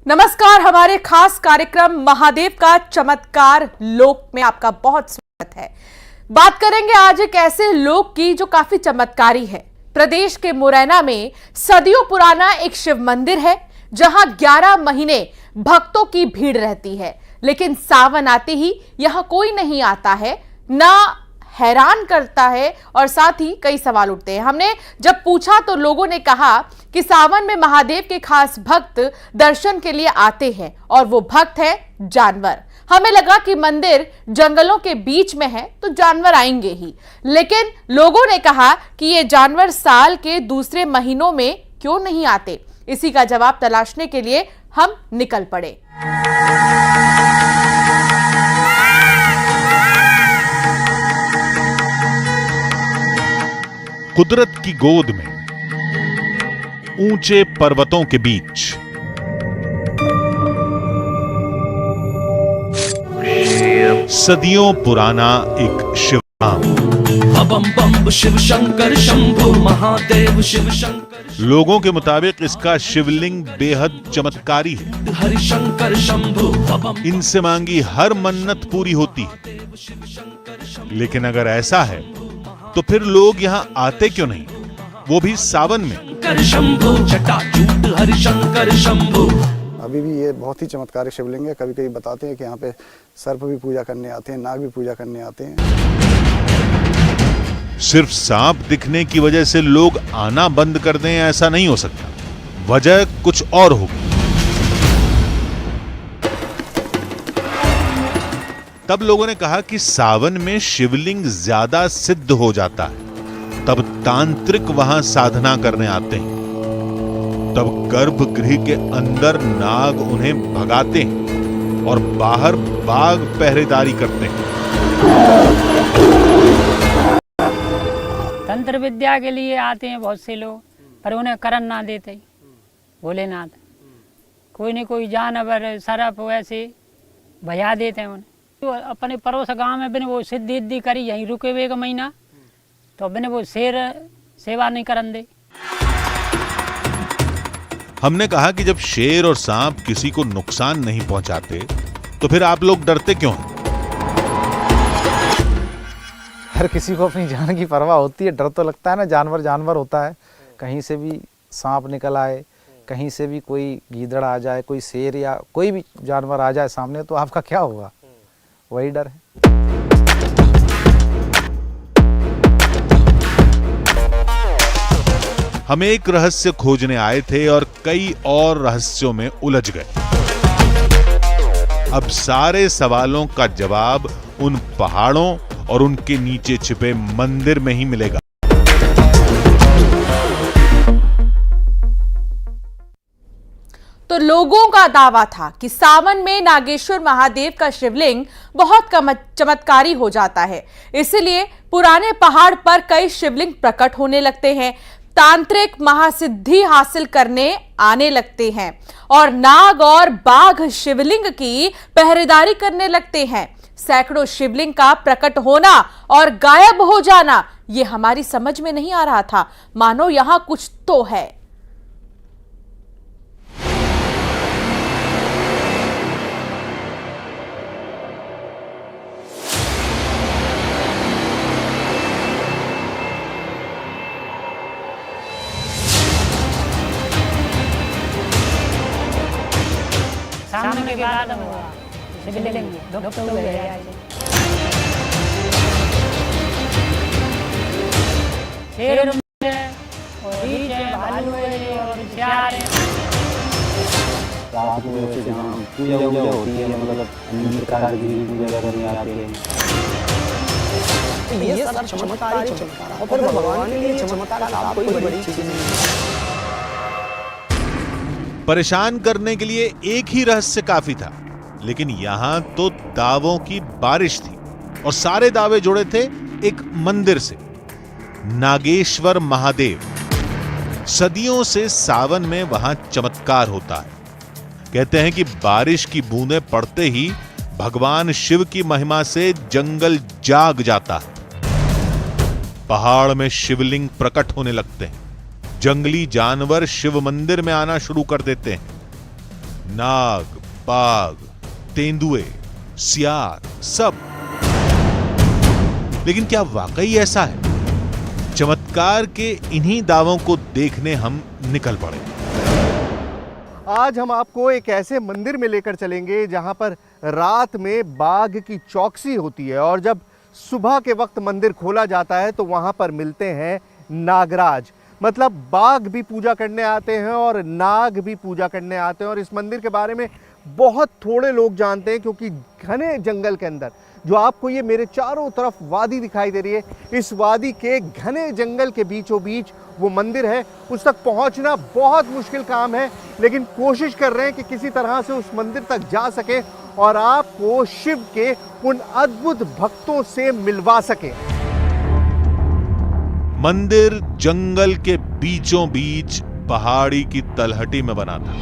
नमस्कार, हमारे खास कार्यक्रम महादेव का चमत्कार लोक में आपका बहुत स्वागत है। बात करेंगे आज एक ऐसे लोक की जो काफी चमत्कारी है। प्रदेश के मुरैना में सदियों पुराना एक शिव मंदिर है जहां 11 महीने भक्तों की भीड़ रहती है, लेकिन सावन आते ही यहां कोई नहीं आता है, ना हैरान करता है और साथ ही कई सवाल उठते हैं। हमने जब पूछा तो लोगों ने कहा कि सावन में महादेव के खास भक्त दर्शन के लिए आते हैं और वो भक्त है जानवर। हमें लगा कि मंदिर जंगलों के बीच में है तो जानवर आएंगे ही, लेकिन लोगों ने कहा कि ये जानवर साल के दूसरे महीनों में क्यों नहीं आते। इसी का जवाब तलाशने के लिए हम निकल पड़े। कुदरत की गोद में ऊंचे पर्वतों के बीच सदियों पुराना एक शिवधाम। बम बम शिव शंकर शंभु महादेव शिव शंकर। लोगों के मुताबिक इसका शिवलिंग बेहद चमत्कारी है। हरि शंकर शंभु। इनसे मांगी हर मन्नत पूरी होती है। लेकिन अगर ऐसा है तो फिर लोग यहाँ आते क्यों नहीं, वो भी सावन में। अभी भी ये बहुत ही चमत्कारी शिवलिंग है। कभी कभी बताते हैं कि यहाँ पे सर्प भी पूजा करने आते हैं, नाग भी पूजा करने आते हैं। सिर्फ सांप दिखने की वजह से लोग आना बंद कर दें, ऐसा नहीं हो सकता। वजह कुछ और होगी। तब लोगों ने कहा कि सावन में शिवलिंग ज्यादा सिद्ध हो जाता है, तब तांत्रिक वहां साधना करने आते हैं। तब गर्भगृह के अंदर नाग उन्हें भगाते हैं और बाहर बाघ पहरेदारी करते हैं। तंत्र विद्या के लिए आते हैं बहुत से लोग, पर उन्हें करन ना देते भोलेनाथ। कोई न कोई जानवर सरप वैसे भजा देते हैं उन्हें। तो अपने पड़ोस गांव में बिन वो सिद्धि करी, यहीं रुके हुए 1 महीना, तो बिन वो शेर सेवा नहीं करन दे। हमने कहा कि जब शेर और सांप किसी को नुकसान नहीं पहुंचाते तो फिर आप लोग डरते क्यों हैं? हर किसी को अपनी जान की परवाह होती है। डर तो लगता है ना, जानवर जानवर होता है। कहीं से भी सांप निकल आए, कहीं से भी कोई गीदड़ आ जाए, कोई शेर या कोई भी जानवर आ जाए सामने, तो आपका क्या होगा? वही डर है। हम एक रहस्य खोजने आए थे और कई और रहस्यों में उलझ गए। अब सारे सवालों का जवाब उन पहाड़ों और उनके नीचे छिपे मंदिर में ही मिलेगा। तो लोगों का दावा था कि सावन में नागेश्वर महादेव का शिवलिंग बहुत चमत्कारी हो जाता है, इसलिए पुराने पहाड़ पर कई शिवलिंग प्रकट होने लगते हैं, तांत्रिक महासिद्धि हासिल करने आने लगते हैं और नाग और बाघ शिवलिंग की पहरेदारी करने लगते हैं। सैकड़ों शिवलिंग का प्रकट होना और गायब हो जाना, ये हमारी समझ में नहीं आ रहा था। मानो यहां कुछ तो है। सामने के बाद शिवलिंग डूबते हुए है। शेर और रीछ है, भालू है और सियार है। रात में वैसे जहाँ पूजा होती है, मतलब अन्य प्रकार की पूजा करने आते हैं। ये सब चमत्कारी और फिर भगवान के लिए चमत्कार आप कोई बड़ी चीज नहीं। परेशान करने के लिए एक ही रहस्य काफी था, लेकिन यहां तो दावों की बारिश थी और सारे दावे जुड़े थे एक मंदिर से, नागेश्वर महादेव। सदियों से सावन में वहां चमत्कार होता है। कहते हैं कि बारिश की बूंदें पड़ते ही भगवान शिव की महिमा से जंगल जाग जाता है। पहाड़ में शिवलिंग प्रकट होने लगते हैं। जंगली जानवर शिव मंदिर में आना शुरू कर देते हैं। नाग, बाघ, तेंदुए, सियार, सब। लेकिन क्या वाकई ऐसा है? चमत्कार के इन्हीं दावों को देखने हम निकल पड़े। आज हम आपको एक ऐसे मंदिर में लेकर चलेंगे जहां पर रात में बाघ की चौकसी होती है और जब सुबह के वक्त मंदिर खोला जाता है तो वहां पर मिलते हैं नागराज। मतलब बाघ भी पूजा करने आते हैं और नाग भी पूजा करने आते हैं। और इस मंदिर के बारे में बहुत थोड़े लोग जानते हैं क्योंकि घने जंगल के अंदर, जो आपको ये मेरे चारों तरफ वादी दिखाई दे रही है, इस वादी के घने जंगल के बीचों बीच वो मंदिर है। उस तक पहुंचना बहुत मुश्किल काम है, लेकिन कोशिश कर रहे हैं कि किसी तरह से उस मंदिर तक जा सके और आपको शिव के उन अद्भुत भक्तों से मिलवा सके। मंदिर जंगल के बीचों बीच पहाड़ी की तलहटी में बना था।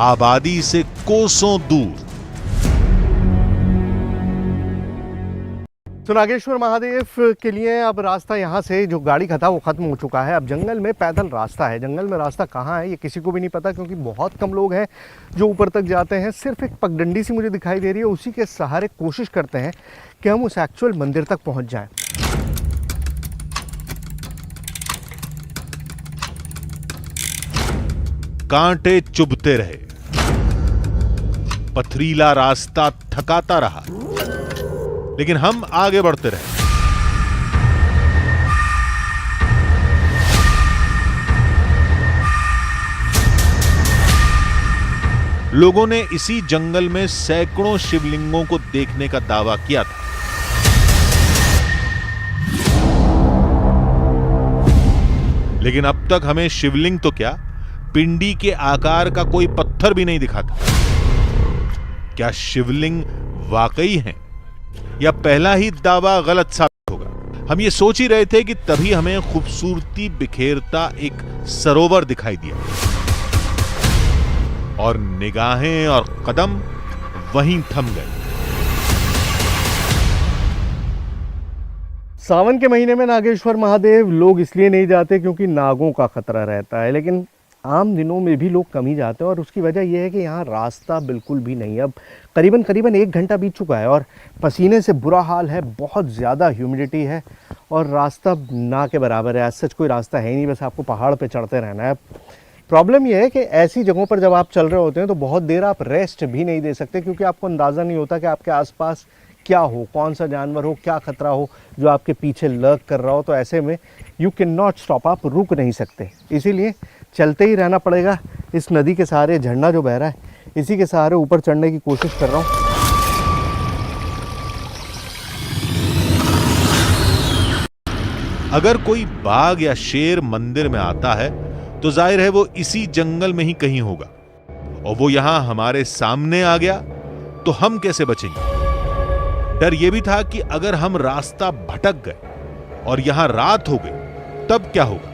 आबादी से कोसों दूर। तो नागेश्वर महादेव के लिए अब रास्ता यहाँ से जो गाड़ी का था वो ख़त्म हो चुका है। अब जंगल में पैदल रास्ता है। जंगल में रास्ता कहाँ है ये किसी को भी नहीं पता क्योंकि बहुत कम लोग हैं जो ऊपर तक जाते हैं। सिर्फ एक पगडंडी सी मुझे दिखाई दे रही है, उसी के सहारे कोशिश करते हैं कि हम उस एक्चुअल मंदिर तक पहुँच जाएं। कांटे चुभते रहे, पथरीला रास्ता थकाता रहा, लेकिन हम आगे बढ़ते रहे। लोगों ने इसी जंगल में सैकड़ों शिवलिंगों को देखने का दावा किया था। लेकिन अब तक हमें शिवलिंग तो क्या, पिंडी के आकार का कोई पत्थर भी नहीं दिखा था। क्या शिवलिंग वाकई हैं या पहला ही दावा गलत साबित होगा? हम ये सोच ही रहे थे कि तभी हमें खूबसूरती बिखेरता एक सरोवर दिखाई दिया और निगाहें और कदम वहीं थम गए। सावन के महीने में नागेश्वर महादेव लोग इसलिए नहीं जाते क्योंकि नागों का खतरा रहता है, लेकिन आम दिनों में भी लोग कम ही जाते हैं। और उसकी वजह यह है कि यहाँ रास्ता बिल्कुल भी नहीं है। अब करीबन 1 घंटा बीत चुका है और पसीने से बुरा हाल है, बहुत ज़्यादा ह्यूमिडिटी है और रास्ता ना के बराबर है। सच कोई रास्ता है ही नहीं, बस आपको पहाड़ पे चढ़ते रहना है। प्रॉब्लम यह है कि ऐसी जगहों पर जब आप चल रहे होते हैं तो बहुत देर आप रेस्ट भी नहीं दे सकते क्योंकि आपको अंदाज़ा नहीं होता कि आपके आसपास क्या हो, कौन सा जानवर हो, क्या खतरा हो जो आपके पीछे लर्क कर रहा हो। तो ऐसे में यू कैन नॉट स्टॉप, आप रुक नहीं सकते, इसीलिए चलते ही रहना पड़ेगा। इस नदी के सहारे, झरना जो बह रहा है इसी के सहारे ऊपर चढ़ने की कोशिश कर रहा हूँ। अगर कोई बाघ या शेर मंदिर में आता है तो जाहिर है वो इसी जंगल में ही कहीं होगा, और वो यहां हमारे सामने आ गया तो हम कैसे बचेंगे? डर यह भी था कि अगर हम रास्ता भटक गए और यहां रात हो गई तब क्या होगा?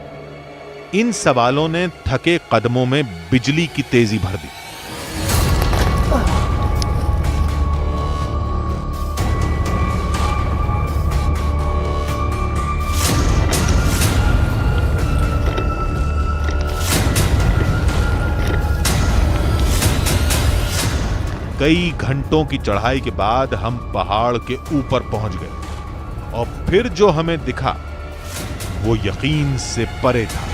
इन सवालों ने थके कदमों में बिजली की तेजी भर दी। कई घंटों की चढ़ाई के बाद हम पहाड़ के ऊपर पहुंच गए और फिर जो हमें दिखा वो यकीन से परे था।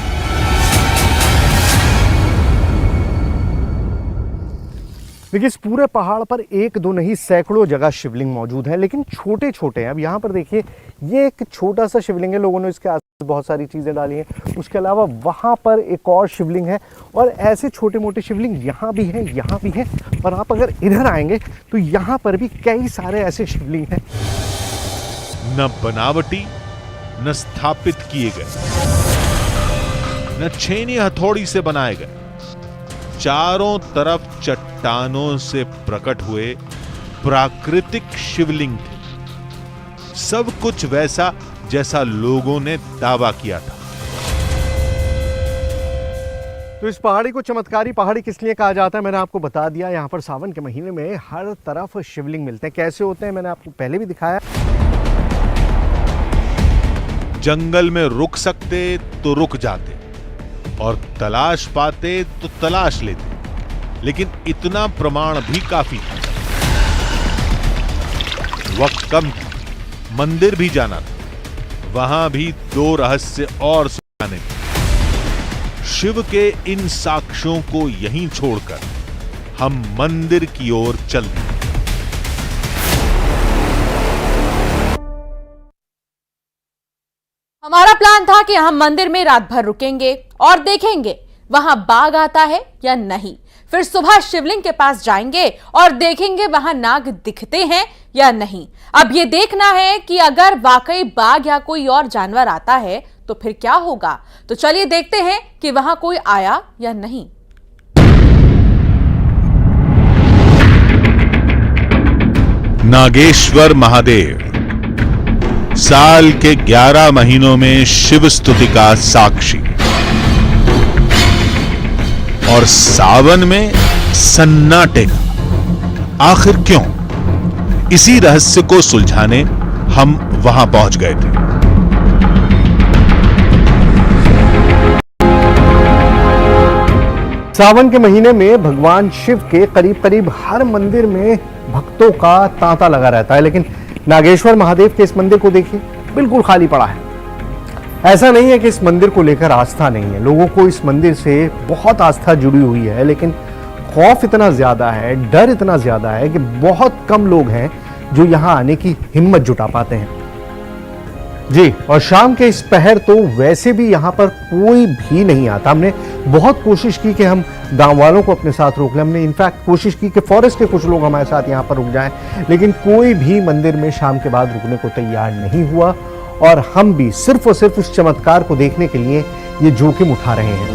देखिए, इस पूरे पहाड़ पर 1-2 नहीं सैकड़ों जगह शिवलिंग मौजूद हैं, लेकिन छोटे छोटे हैं। अब यहाँ पर देखिए, ये एक छोटा सा शिवलिंग है, लोगों ने इसके आसपास बहुत सारी चीज़ें डाली हैं। उसके अलावा वहाँ पर एक और शिवलिंग है और ऐसे छोटे मोटे शिवलिंग यहाँ भी हैं, यहाँ भी हैं। और आप अगर इधर आएंगे तो यहाँ पर भी कई सारे ऐसे शिवलिंग हैं। न बनावटी, न स्थापित किए गए, न छेनी हथौड़ी से बनाए गए, चारों तरफ चट्टानों से प्रकट हुए प्राकृतिक शिवलिंग थे। सब कुछ वैसा जैसा लोगों ने दावा किया था। तो इस पहाड़ी को चमत्कारी पहाड़ी किस लिए कहा जाता है मैंने आपको बता दिया। यहाँ पर सावन के महीने में हर तरफ शिवलिंग मिलते हैं। कैसे होते हैं मैंने आपको पहले भी दिखाया। जंगल में रुक सकते तो रुक जाते और तलाश पाते तो तलाश लेते, लेकिन इतना प्रमाण भी काफी था। वक्त कम था, मंदिर भी जाना था, वहां भी 2 रहस्य और सुलझाने थे। शिव के इन साक्ष्यों को यहीं छोड़कर हम मंदिर की ओर चल दिए। हमारा प्लान था कि हम मंदिर में रात भर रुकेंगे और देखेंगे वहां बाघ आता है या नहीं। फिर सुबह शिवलिंग के पास जाएंगे और देखेंगे वहां नाग दिखते हैं या नहीं। अब यह देखना है कि अगर वाकई बाघ या कोई और जानवर आता है तो फिर क्या होगा। तो चलिए देखते हैं कि वहां कोई आया या नहीं। नागेश्वर महादेव साल के 11 महीनों में शिव स्तुति का साक्षी और सावन में सन्नाटे का। आखिर क्यों? इसी रहस्य को सुलझाने हम वहां पहुंच गए थे। सावन के महीने में भगवान शिव के करीब करीब हर मंदिर में भक्तों का तांता लगा रहता है, लेकिन नागेश्वर महादेव के इस मंदिर को देखिए, बिल्कुल खाली पड़ा है। ऐसा नहीं है कि इस मंदिर को लेकर आस्था नहीं है, लोगों को इस मंदिर से बहुत आस्था जुड़ी हुई है, लेकिन खौफ इतना ज्यादा है, डर इतना ज्यादा है कि बहुत कम लोग हैं जो यहां आने की हिम्मत जुटा पाते हैं। जी, और शाम के इस पहर तो वैसे भी यहां पर कोई भी नहीं आता। हमने बहुत कोशिश की कि हम गांव वालों को अपने साथ रोक लें, हमने इनफैक्ट कोशिश की कि फॉरेस्ट के कुछ लोग हमारे साथ यहां पर रुक जाएं, लेकिन कोई भी मंदिर में शाम के बाद रुकने को तैयार नहीं हुआ और हम भी सिर्फ और सिर्फ उस चमत्कार को देखने के लिए ये जोखिम उठा रहे हैं।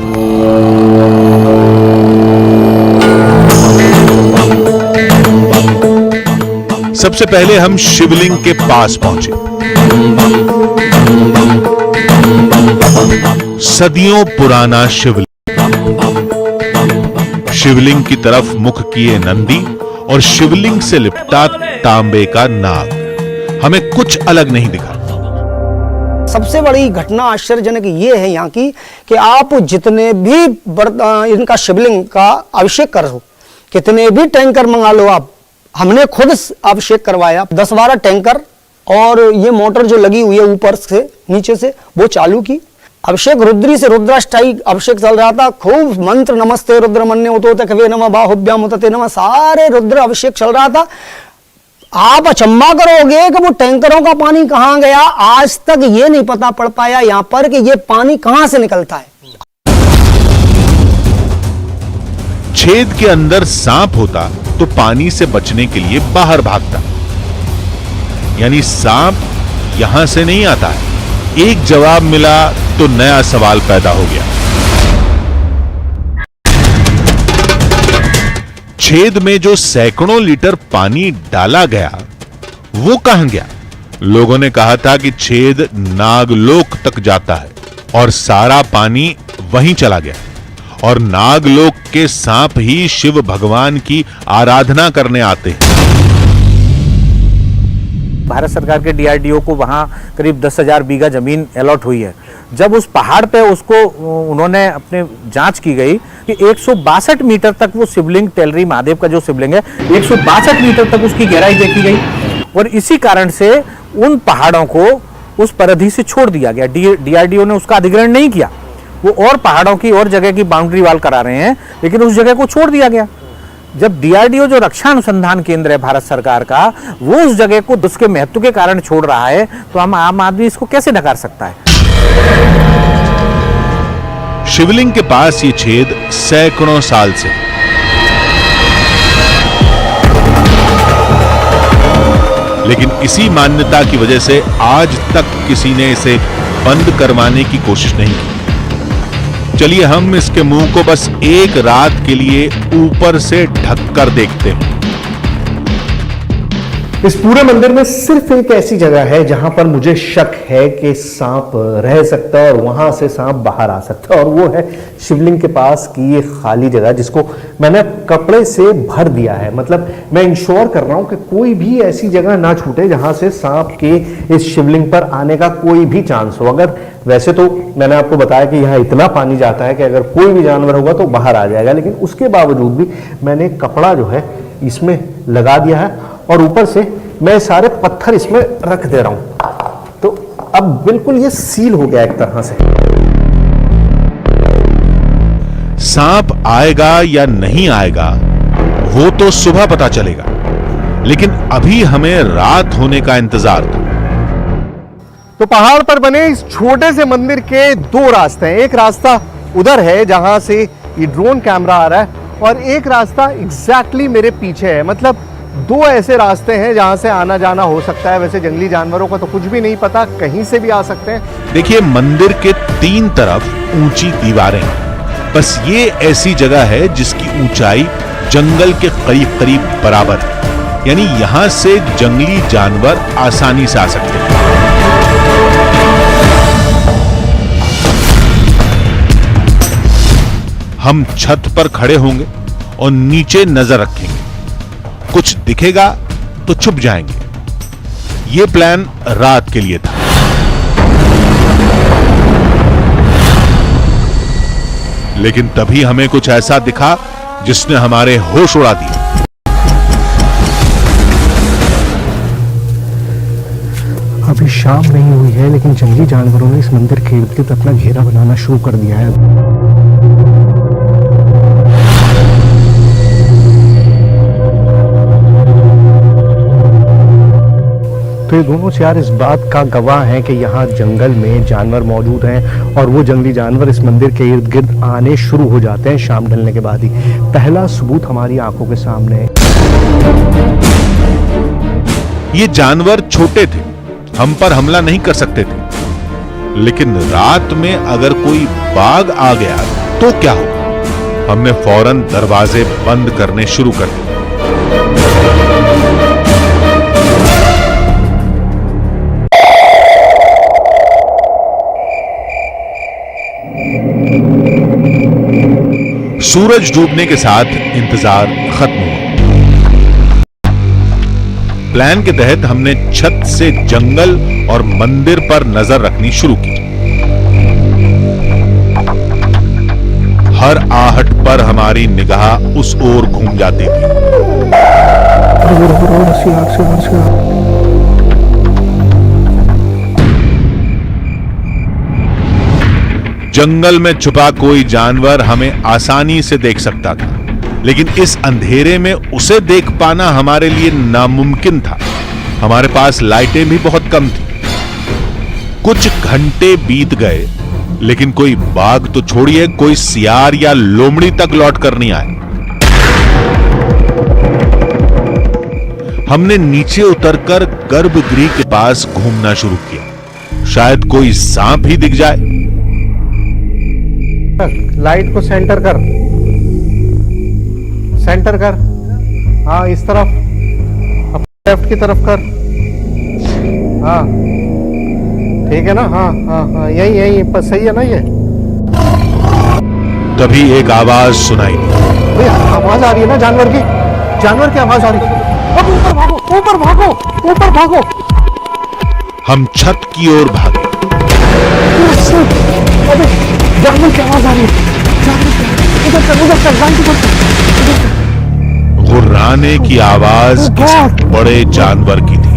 सबसे पहले हम शिवलिंग के पास पहुंचे। सदियों पुराना शिवलिंग, शिवलिंग की तरफ मुख किए नंदी और शिवलिंग से लिपटा तांबे का नाग। हमें कुछ अलग नहीं दिखा। सबसे बड़ी घटना आश्चर्यजनक ये है यहाँ की कि आप जितने भी इनका शिवलिंग का अभिषेक करो, कितने भी टैंकर मंगा लो आप, हमने खुद अभिषेक करवाया 10-12 टैंकर, और ये मोटर जो लगी हुई है ऊपर से नीचे से वो चालू की। अभिषेक रुद्री से रुद्राष्टाई अभिषेक चल रहा था, खूब मंत्र नमस्ते रुद्रमन्य उतो तकवे नमः बाहुभ्याम उतते नमः, सारे रुद्र अभिषेक चल रहा था। आप अचंबा करोगे कि वो टैंकरों का पानी कहां गया। आज तक ये नहीं पता पड़ पाया यहां पर कि ये पानी कहां से निकलता है। छेद के अंदर सांप होता तो पानी से बचने के लिए बाहर भागता, यानी सांप यहां से नहीं आता है। एक जवाब मिला तो नया सवाल पैदा हो गया। छेद में जो सैकड़ों लीटर पानी डाला गया वो कहां गया? लोगों ने कहा था कि छेद नागलोक तक जाता है और सारा पानी वहीं चला गया, और नागलोक के सांप ही शिव भगवान की आराधना करने आते हैं। भारत सरकार के डीआरडीओ को वहाँ करीब 10,000 बीघा जमीन अलॉट हुई है। जब उस पहाड़ पे उसको उन्होंने अपने जांच की गई कि 162 मीटर तक वो शिवलिंग, टेलरी महादेव का जो शिवलिंग है, 162 मीटर तक उसकी गहराई देखी गई, और इसी कारण से उन पहाड़ों को उस परिधि से छोड़ दिया गया। डीआरडीओ ने उसका अधिग्रहण नहीं किया, वो और पहाड़ों की और जगह की बाउंड्री वाल करा रहे हैं, लेकिन उस जगह को छोड़ दिया गया। जब डीआरडीओ जो रक्षा अनुसंधान केंद्र है भारत सरकार का, वो उस जगह को उसके महत्व के कारण छोड़ रहा है, तो हम आम आदमी इसको कैसे नकार सकता है? शिवलिंग के पास ये छेद सैकड़ों साल से, लेकिन इसी मान्यता की वजह से आज तक किसी ने इसे बंद करवाने की कोशिश नहीं की। चलिए हम इसके मुंह को बस एक रात के लिए ऊपर से ढककर देखते हैं। इस पूरे मंदिर में सिर्फ एक ऐसी जगह है जहां पर मुझे शक है कि सांप रह सकता है और वहां से सांप बाहर आ सकता है, और वो है शिवलिंग के पास की ये खाली जगह जिसको मैंने कपड़े से भर दिया है। मतलब मैं इंश्योर कर रहा हूं कि कोई भी ऐसी जगह ना छूटे जहां से सांप के इस शिवलिंग पर आने का कोई भी चांस हो। अगर वैसे तो मैंने आपको बताया कि यहाँ इतना पानी जाता है कि अगर कोई भी जानवर होगा तो बाहर आ जाएगा, लेकिन उसके बावजूद भी मैंने कपड़ा जो है इसमें लगा दिया है और ऊपर से मैं सारे पत्थर इसमें रख दे रहा हूं, तो अब बिल्कुल ये सील हो गया एक तरह से। सांप आएगा या नहीं आएगा वो तो सुबह पता चलेगा, लेकिन अभी हमें रात होने का इंतजार था। तो पहाड़ पर बने इस छोटे से मंदिर के दो रास्ते हैं। एक रास्ता उधर है जहां से ये ड्रोन कैमरा आ रहा है, और एक रास्ता एग्जैक्टली मेरे पीछे है। मतलब दो ऐसे रास्ते हैं जहां से आना जाना हो सकता है। वैसे जंगली जानवरों का तो कुछ भी नहीं पता, कहीं से भी आ सकते हैं। देखिए, मंदिर के 3 तरफ ऊंची दीवारें हैं। बस ये ऐसी जगह है जिसकी ऊंचाई जंगल के करीब करीब बराबर है, यानी यहां से जंगली जानवर आसानी से आ सकते हैं। हम छत पर खड़े होंगे और नीचे नजर रखेंगे, कुछ दिखेगा तो छुप जाएंगे। यह प्लान रात के लिए था। लेकिन तभी हमें कुछ ऐसा दिखा जिसने हमारे होश उड़ा दिए। अभी शाम नहीं हुई है, लेकिन जंगली जानवरों ने इस मंदिर के इर्द गिर्द अपना घेरा बनाना शुरू कर दिया है। तो ये दोनों चार इस बात का गवाह हैं कि यहाँ जंगल में जानवर मौजूद हैं, और वो जंगली जानवर इस मंदिर के इर्द गिर्द आने शुरू हो जाते हैं शाम ढलने के बाद ही। पहला सबूत हमारी आंखों के सामने है। ये जानवर छोटे थे, हम पर हमला नहीं कर सकते थे, लेकिन रात में अगर कोई बाघ आ गया तो क्या होगा? हमने फौरन दरवाजे बंद करने शुरू कर दिए। सूरज डूबने के साथ इंतजार खत्म हुआ। प्लान के तहत हमने छत से जंगल और मंदिर पर नजर रखनी शुरू की। हर आहट पर हमारी निगाह उस ओर घूम जाती थी। जंगल में छुपा कोई जानवर हमें आसानी से देख सकता था, लेकिन इस अंधेरे में उसे देख पाना हमारे लिए नामुमकिन था। हमारे पास लाइटें भी बहुत कम थी। कुछ घंटे बीत गए, लेकिन कोई बाघ तो छोड़िए, कोई सियार या लोमड़ी तक लौट कर नहीं आए। हमने नीचे उतरकर गर्भगृह के पास घूमना शुरू किया, शायद कोई सांप ही दिख जाए। लाइट को सेंटर कर, सेंटर कर। हाँ, इस तरफ, लेफ्ट की तरफ कर। हाँ ठीक है ना? हाँ हाँ हाँ, यही यही पर सही है ना ये? तभी एक आवाज सुनाई दी। आवाज आ रही है ना जानवर की? जानवर की आवाज आ रही है। अब ऊपर भागो, ऊपर भागो, ऊपर भागो। हम छत की ओर भागे। अबे जानवर की आवाज आ रही है। गुर्राने की आवाज किसी बड़े जानवर की थी।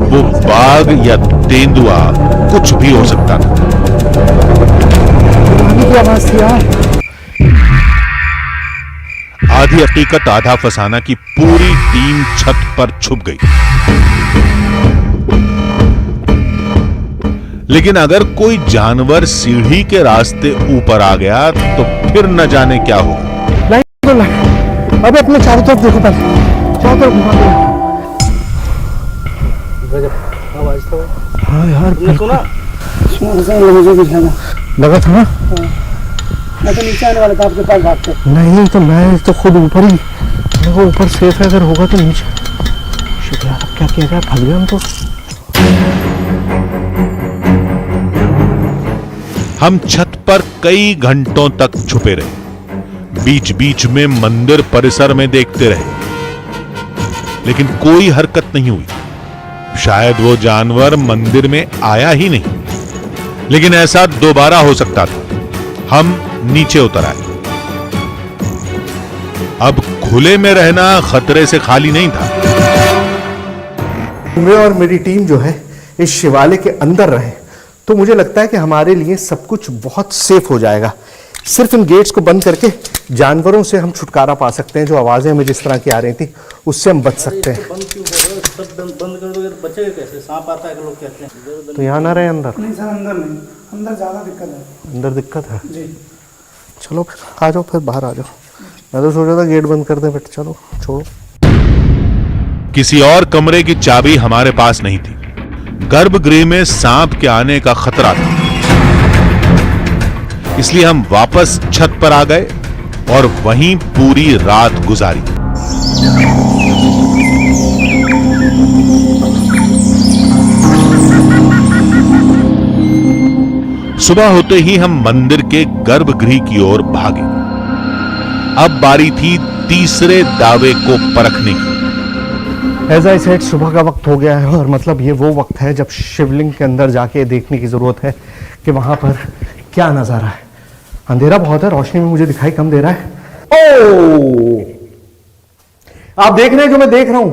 वो बाघ या तेंदुआ कुछ भी हो सकता था। आधी हकीकत आधा फसाना की पूरी टीम छत पर छुप गई। लेकिन अगर कोई जानवर सीढ़ी के रास्ते ऊपर आ गया तो फिर न जाने क्या होगा। अबे अपने चारों तरफ देखो, पहले चारों तरफ घुमा दो। हाँ यार, लगा था ना? मैं तो नीचे आने वाला था आपके पास भागते। नहीं तो मैं तो खुद ऊपर ही, देखो ऊपर सेफ है, अगर होगा तो नीचे। शिट यार, अब क्या किया जाए, फंस गए हम तो। हम छत पर कई घंटों तक छुपे रहे, बीच बीच में मंदिर परिसर में देखते रहे, लेकिन कोई हरकत नहीं हुई। शायद वो जानवर मंदिर में आया ही नहीं, लेकिन ऐसा दोबारा हो सकता था। हम नीचे उतर आए। अब खुले में रहना खतरे से खाली नहीं था। मैं और मेरी टीम जो है इस शिवालय के अंदर रहे तो मुझे लगता है कि हमारे लिए सब कुछ बहुत सेफ हो जाएगा। सिर्फ इन गेट्स को बंद करके जानवरों से हम छुटकारा पा सकते हैं। जो आवाजें हमें जिस तरह की आ रही थी उससे हम बच सकते हैं। बंद क्यों कर रहे हो? सब बंद कर दोगे तो बचेगा कैसे? सांप आता है कि लोग कहते हैं। तो यहाँ ना रहे अंदर? नहीं सर, अंदर नहीं, अंदर ज़्यादा दिक्कत है। अंदर दिक्कत है जी। चलो फिर आ जाओ, फिर बाहर आ जाओ। मैं तो सोच रहा था गेट बंद कर दें, बट चलो छोड़ो। किसी और कमरे की चाबी हमारे पास नहीं थी। गर्भगृह में सांप के आने का खतरा था, इसलिए हम वापस छत पर आ गए और वहीं पूरी रात गुजारी। सुबह होते ही हम मंदिर के गर्भगृह की ओर भागे। अब बारी थी तीसरे दावे को परखने की। एज आई सेड, सुबह का वक्त हो गया है और मतलब ये वो वक्त है जब शिवलिंग के अंदर जाके देखने की जरूरत है कि वहां पर क्या नजारा है। अंधेरा बहुत है, रोशनी में मुझे दिखाई कम दे रहा है। ओ, आप देख रहे हैं जो मैं देख रहा हूं?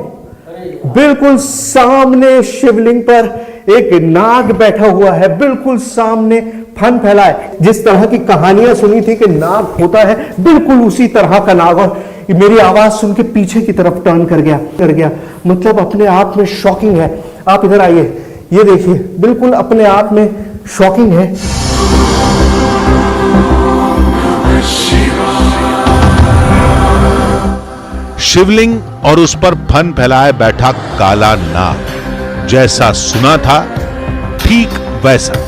बिल्कुल सामने शिवलिंग पर एक नाग बैठा हुआ है, बिल्कुल सामने फन फैला है। जिस तरह की कहानियां सुनी थी कि नाग होता है, बिल्कुल उसी तरह का नाग। और मेरी आवाज सुन के पीछे की तरफ टर्न कर गया। मतलब अपने आप में शॉकिंग है। आप इधर आइए, ये देखिए, बिल्कुल अपने आप में शॉकिंग है। शिवलिंग और उस पर फन फैलाए बैठा काला नाग, जैसा सुना था ठीक वैसा।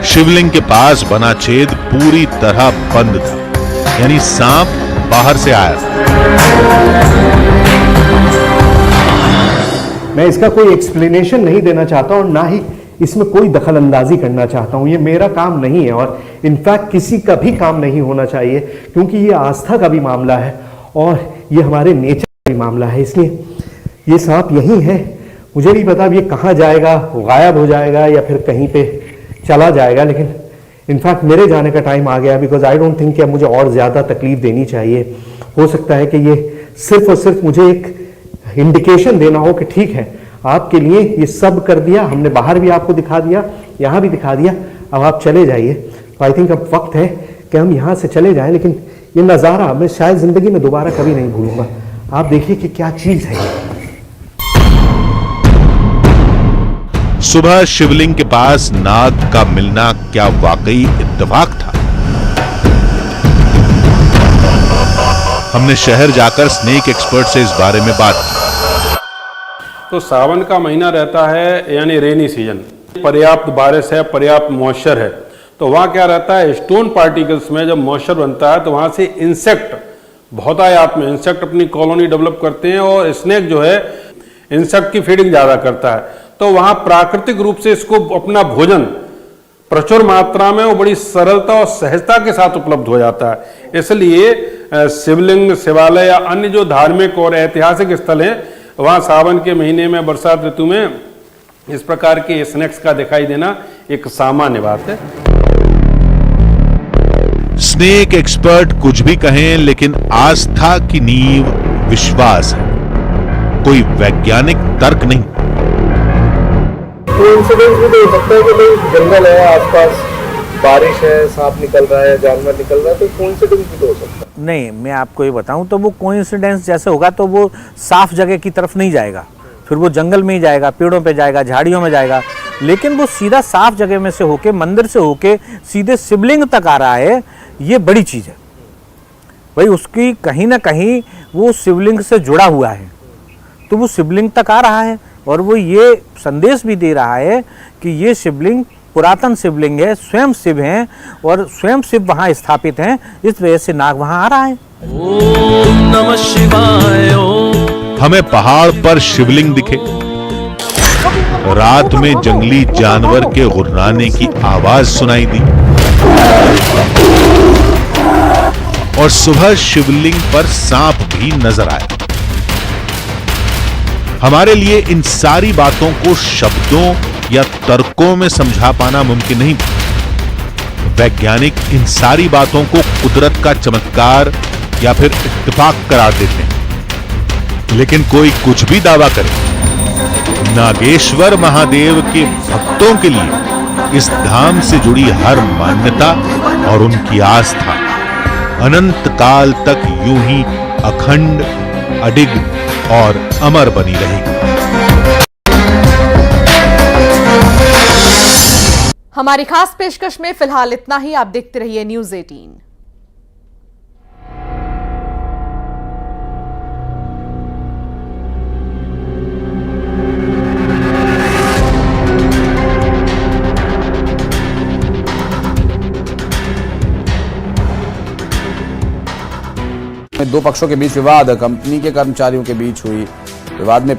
शिवलिंग के पास बना छेद पूरी तरह बंद था, यानी सांप बाहर से आया था। मैं इसका कोई एक्सप्लेनेशन नहीं देना चाहता और ना ही इसमें कोई दखल अंदाजी करना चाहता हूं। ये मेरा काम नहीं है और इनफैक्ट किसी का भी काम नहीं होना चाहिए, क्योंकि ये आस्था का भी मामला है और ये हमारे नेचर का भी मामला है। इसलिए ये सांप यही है। मुझे नहीं पता अब ये कहाँ जाएगा, गायब हो जाएगा या फिर कहीं पे चला जाएगा, लेकिन इनफैक्ट मेरे जाने का टाइम आ गया, बिकॉज आई डोंट थिंक कि अब मुझे और ज़्यादा तकलीफ देनी चाहिए। हो सकता है कि ये सिर्फ और सिर्फ मुझे एक इंडिकेशन देना हो कि ठीक है, आपके लिए ये सब कर दिया हमने, बाहर भी आपको दिखा दिया, यहाँ भी दिखा दिया, अब आप चले जाइए। तो आई थिंक अब वक्त है कि हम यहाँ से चले जाएं। लेकिन ये नज़ारा मैं शायद ज़िंदगी में दोबारा कभी नहीं भूलूंगा। आप देखिए कि क्या चीज़ है ये। सुबह शिवलिंग के पास नाग का मिलना क्या वाकई इत्तेफाक था? हमने शहर जाकर स्नेक एक्सपर्ट से इस बारे में बात की। तो सावन का महीना रहता है, यानी रेनी सीजन, पर्याप्त बारिश है, पर्याप्त मॉइस्चर है, तो वहाँ क्या रहता है, स्टोन पार्टिकल्स में जब मॉइस्चर बनता है तो वहाँ से इंसेक्ट बहुतायत में इंसेक्ट अपनी कॉलोनी डेवलप करते हैं और स्नेक जो है इंसेक्ट की फीडिंग ज़्यादा करता है। तो वहाँ प्राकृतिक रूप से इसको अपना भोजन प्रचुर मात्रा में और बड़ी सरलता और सहजता के साथ उपलब्ध हो जाता है। इसलिए शिवलिंग, शिवालय या अन्य जो धार्मिक और ऐतिहासिक स्थल हैं, वहाँ सावन के महीने में, बरसात ऋतु में इस प्रकार के स्नेक्स का दिखाई देना एक सामान्य बात है। स्नेक एक्सपर्ट कुछ भी कहें, लेकिन आस्था की नींव विश्वास है, कोई वैज्ञानिक तर्क नहीं। कोइंसिडेंस भी तो हो सकता है कि भाई जंगल है आसपास, बारिश है, सांप निकल रहा है, जानवर निकल रहा है, तो कोइंसिडेंस भी तो हो सकता है। नहीं, मैं आपको ये बताऊं तो वो कोइंसिडेंस जैसे होगा तो वो साफ जगह की तरफ नहीं जाएगा, फिर वो जंगल में ही जाएगा, पेड़ों पे जाएगा, झाड़ियों में जाएगा। लेकिन वो सीधा साफ जगह में से होके, मंदिर से होके सीधे शिवलिंग तक आ रहा है, ये बड़ी चीज़ है भाई। उसकी कहीं ना कहीं वो शिवलिंग से जुड़ा हुआ है, तो वो शिवलिंग तक आ रहा है और वो ये संदेश भी दे रहा है कि ये शिवलिंग पुरातन शिवलिंग है, स्वयं शिव हैं और स्वयं शिव वहाँ स्थापित हैं, इस वजह से नाग वहाँ आ रहा है। ओम नमः शिवाय ओम। हमें पहाड़ पर शिवलिंग दिखे, रात में जंगली जानवर के गुर्राने की आवाज सुनाई दी और सुबह शिवलिंग पर सांप भी नजर आया। हमारे लिए इन सारी बातों को शब्दों या तर्कों में समझा पाना मुमकिन नहीं था। वैज्ञानिक इन सारी बातों को कुदरत का चमत्कार या फिर इत्तेफाक करार देते हैं, लेकिन कोई कुछ भी दावा करे, नागेश्वर महादेव के भक्तों के लिए इस धाम से जुड़ी हर मान्यता और उनकी आस्था अनंत काल तक यूं ही अखंड, अडिग और अमर बनी रहेगी। हमारी खास पेशकश में फिलहाल इतना ही। आप देखते रहिए न्यूज़ 18। दो पक्षों के बीच विवाद, कंपनी के कर्मचारियों के बीच हुई विवाद में